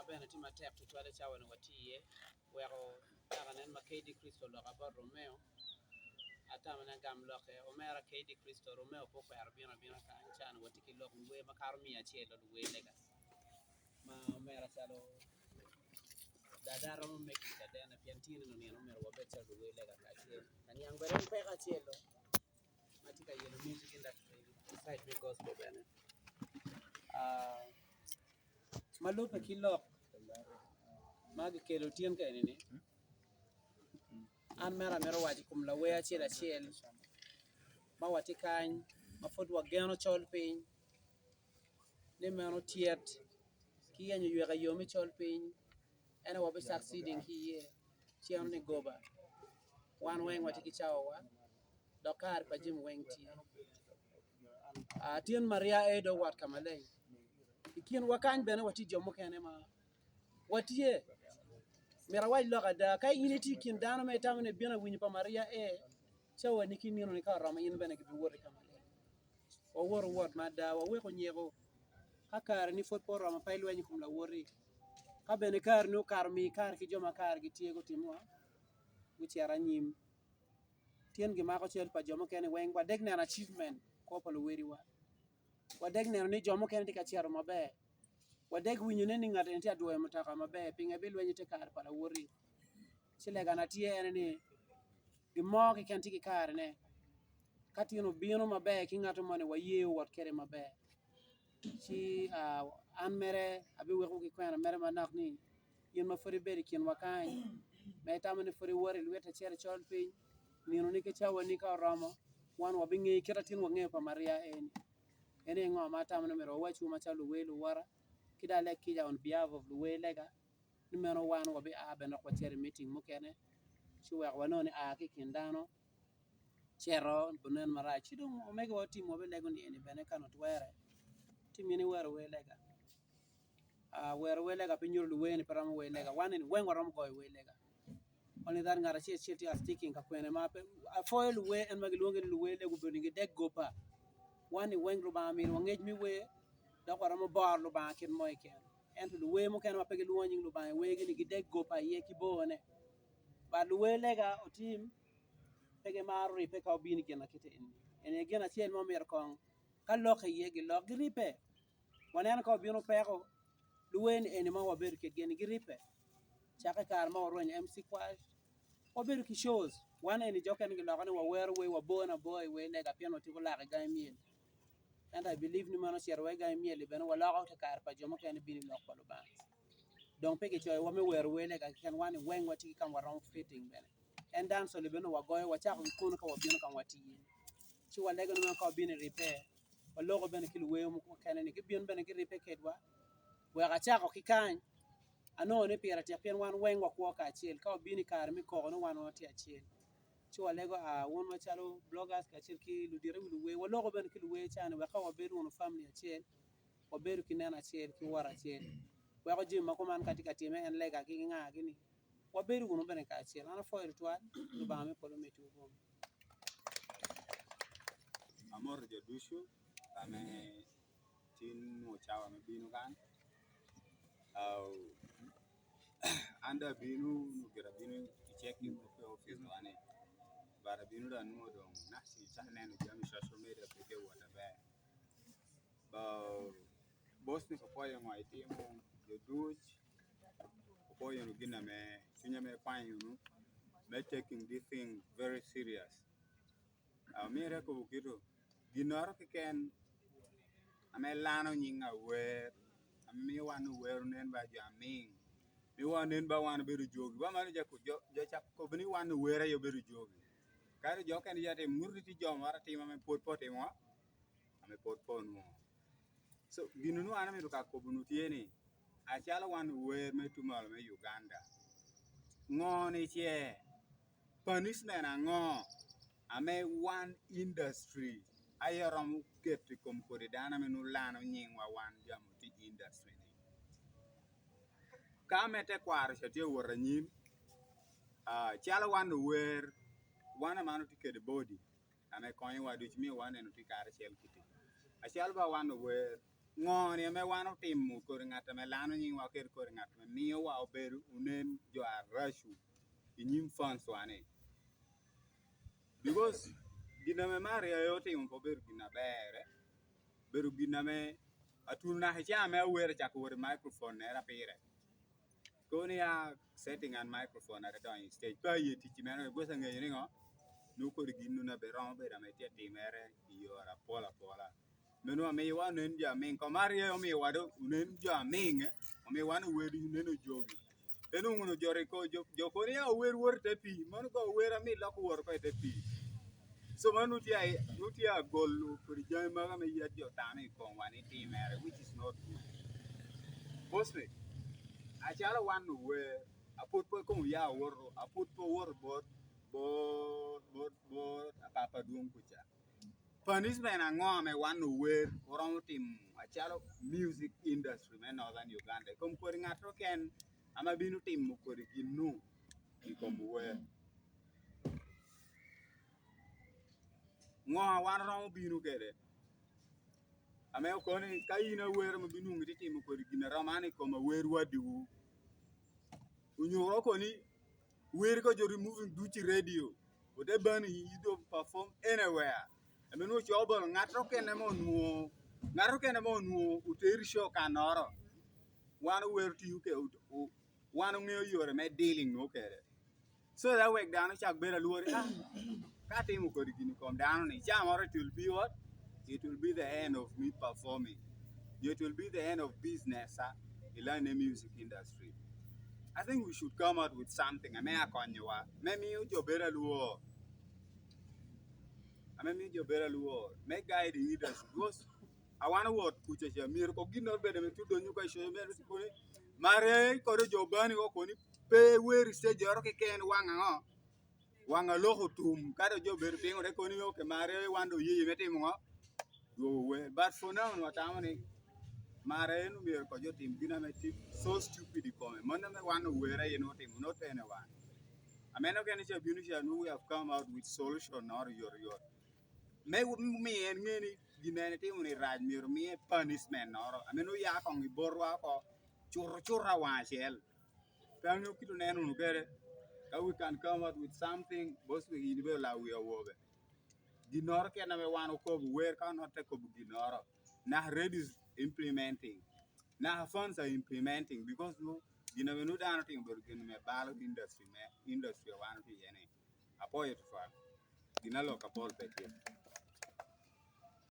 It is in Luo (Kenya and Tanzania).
bene tima tek to twale chawan watiye wego taganen ma KD Crystal lo gabar Romeo atamana gam loke omera KD Crystal Romeo po ko arbina bina ka chan watiki lo we makarmi ya chelo we lega ma omera chalo dadaro mo meki dadana piantino no ni omera wabecha we lega ka chelo kanyang bere pe ka chelo matika yelo music industry side me gospel bene malupe kilok magi kelo tien ka nini an mero waji kum la we achiel ma wati kany ma fod wageno chol piny ni meno tiet kiyenyo yweka yomi chol piny ene wabi succeeding kiye chiam ni goba wan weng wati kichao wa dokar pa jim weng tie tien Maria Edo wat kamaleng ikien wakany bene wati jomo kene ma watie mera waj loka da kai initi kin dano me tamne bina winyi pa Maria chawa niki nino ni ka rama yin bene gibi wori kamaleng o wor wot ma da wa we ko nyego kakar ni fot por rama pa ilwenyi kum la wori ka bene kar no kar mi kar ki joma kar gi tiego timwa wichara nyim tien gi mako chel pa jomo kene weng wa deg na achievement ko pa lo weri wa deg ne ni jomo kene tika chiaro mabe wa deg winyo ne ni ngade ntia duwe mutaka mabe pinga bil wenyi te kar pa la wori chile gana tie ene ni gimo ki kenti ki kar ne katino bino mabe ki ngato mane wa ye wat kere mabe chi an mere abi we ko ki kwena mere manak ni yin ma fori beri kin wakany me tamane fori wori lweta chere chol piny nino ni ke chawa ni ka rama wan wa bingi kira tin wa nge pa Maria ene ngo ma tamane mero wachu ma chalo welu wara kida le kija on behalf of the way lega ni meno wan wa bi beno ko chere meeting mo kene chi wa wanone ki kindano chero bunen mara chido omega wati mo be lego ni ene bene kanot were timini were we lega were we lega pinyor lu we ni param we lega wan ni wen waram go we lega only that ngara chi ti sticking ka kwene ma pe foil we en magi longe lu we lego beni ge deg gopa wan ni wen ru ba mi ngej mi we da waram bar lu ba kin moy ken en lu we mo ken ma pe lu woni lu ba we ge ni ge deg gopa ye ki bone ba lu we lega o team pege maru pe ka obini gena kete en gena tiel mo mer kon ka loke ye gi lok gripe wanen ko bino peko luwen en ma waber ke gen gripe chaka kar ma oro MC Kwash waber ki shows wan en joken gi lokane wa wer we wa bona boy we lega piano ti ko la ga miel and I believe ni mano cher we ga miel ben wala ko ta kar pa jomo ken bini lok ko ba donc pege choy wa me wer we lega ken wan wen wati kam waron fitting ben en dan so le beno wagoy wa cha ko ka wabino kan wati chi wa lega no ka bini repair wa logo ben kil we mo kene ni gibion ben ki repair kedwa wa ga cha ko kikan ano ne pera ti pen wan wen wa ko ka chiel ka bini kar mi ko no wan wati achiel chi wa lega won ma chalo bloggers ka chiel ki lu dire lu we wa logo ben kil we cha ne wa ka wa beru no family achiel wa beru ki nana achiel ki wara achiel wa ko jima ko man katika time en lega ki nga gini wa beru no ben ka achiel ana fo ritual lu ba me polo metu ko amor je dushu ame tin mo chawa me binu kan au anda binu no gira binu checking ko office wane bara binu da no don nasi chane no jam social media peke wata ba boss ni ko poyo mai timo je duch ko poyo no gina me sinya me panyu no me taking this thing very serious amira ko bukiro ginoro ken ame lano nyinga wer ami wanu wer nen ba jamin mi wanen ba wan beru jogi ba manu jako jo chap ko bini wanu wer yo beru jogi kare jo kan yate murdi ti jom wara ti mame pot pot mo ame pot pon mo so ginunu ana mi ka ko bunu tieni a chala wan wer me tumal me Uganda ngoni che punishment ngo ame one industry ayoram get kom kore dana menu lano nying wa wan jamu ti industry ni kamete kwar chete woranyin chala wan wer wana manu ti kede body ame koyi wa duch mi wane no ti kar chel kiti a chal ba wan wer ngoni me wano timu kor ngata me lano nyi wa ker kor ngata me miyo wa oberu unen jo arashu inyim fans wane because gina me mari yo timu po beru gina bere beru gina me atuna ha me wer cha ko microphone era pire koni ya setting an microphone at on stage pa yeti chimeno go sanga yini ngo no kor ginu na beron be da me tie timere yo ra pola menu ame wa nen ja min ko mario mi wa do nen ja min ame wa no wedu nen jogi enu ngono jore ko jo ko ya wer te pi man ko wer mi la ko wor ko te pi so manu ti ai nuti a gol ko ja ma me ya jo ta mi ko wa ni ti mere which is not good mostly a chala wan no wer a put ko ya wor a put po wor bo apa duong kucha punishment ang'o me wan wer oromo timo achalo music industry me Northern Uganda kom kor ng'ato ken ama bino timo kor ginu kom wer ng'o wan romo bino kede ame okoni ka in wer ma bino ngiti timo kor gina romani kom wer wadu unyoro koni wer ko jo removing duchi radio ode ban you do perform anywhere ameno chobol ng'ato kene mo nuo uteri show kanoro wan wer ti uke wan ng'eyo yore me dealing no kere so that way down chak bera luori ka timo kod gini kom down ni chamore it will be what it will be the end of me performing it will be the end of business in the music industry. I think we should come out with something. I mean, you better luo. Make guide the leaders because I want to work with a miracle. Give not better to do you guys show me. Mare ko jo bani ko koni pe where stage ro ke ken wanga loho tum kada jo ber pingo de koni yo ke mare wando yi meti mo go we but for now no tamani mare no mir ko jo tim gina meti so stupid ko me man me wano were you know tim not anyone ameno ken che bunisha no we have come out with solution or your me en ngeni gina ne tim ni raj mir mi punishment or ameno ya ko ngi borwa ko churra wa shel tanyo kitu nenu nukere that we can come up with something both we in la we are ginor ke na me wano ko where can not take up ginor na ready implementing na funds are implementing because no gina me no down thing but gina me balo industry wan ti yene apoyo to fa gina lo ka pol pe